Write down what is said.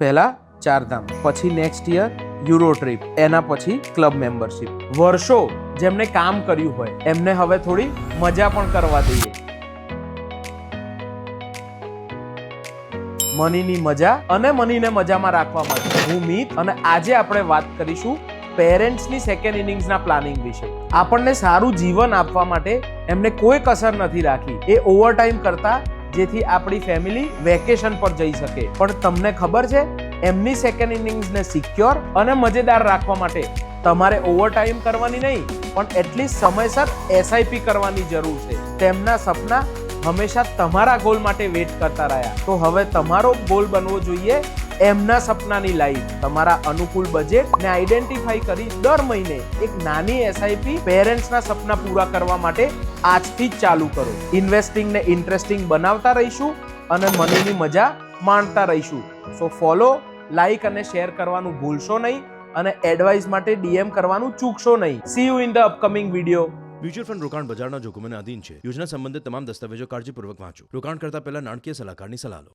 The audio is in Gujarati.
પહેલા ચારધામ, પછી નેક્સ્ટ યર યુરો ટ્રીપ, એના પછી ક્લબ મેમ્બરશિપ. વર્ષો જેમને કામ કર્યું હોય એમને હવે થોડી મજા પણ કરવા દઈએ. મનીની મજા અને મનીને મજામાં રાખવા માટે હું મિત, અને આજે આપણે વાત કરીશું પેરેન્ટ્સની સેકન્ડ ઇનિંગ્સના પ્લાનિંગ વિશે. આપણને સારું જીવન આપવા માટે એમને કોઈ કસર નથી રાખી એ ઓવરટાઈમ કરતા, જેથી આપણી ફેમિલી વેકેશન પર જઈ શકે. પણ તમને ખબર છે, એમની સેકન્ડ ઇનિંગ્સને સિક્યોર અને મજેદાર રાખવા માટે તમારે ઓવરટાઈમ કરવાની નહીં, પણ એટલીસ્ટ સમયસર એસઆઈપી કરવાની જરૂર છે. તેમના સપના હંમેશા તમારા ગોલ માટે વેટ કરતા રહ્યા. તો હવે તમારો ગોલ બનવો જોઈએ એમના સપનાની લાઈફ. તમારા અનુકૂળ બજેટને આઈડેન્ટિફાઈ કરી દર મહિને એક નાની એસઆઈપી પેરેન્ટ્સના સપના પૂરા કરવા માટે આજથી જ ચાલુ કરો. ઇન્વેસ્ટિંગને ઇન્ટરેસ્ટિંગ બનાવતા રહીશું અને મનીની મજા માણતા રહીશું. સો ફોલો, લાઈક અને શેર કરવાનું ભૂલશો નહીં, અને એડવાઇસ માટે ડીએમ કરવાનું ચૂકશો નહીં. C you in the upcoming video. Mutual fund રોકાણ બજારના જોખમોને આધીન છે. યોજના સંબંધિત તમામ દસ્તાવેજો કાળજીપૂર્વક વાંચો. રોકાણ કરતા પહેલા નાણાકીય સલાહકારની સલાહ લો.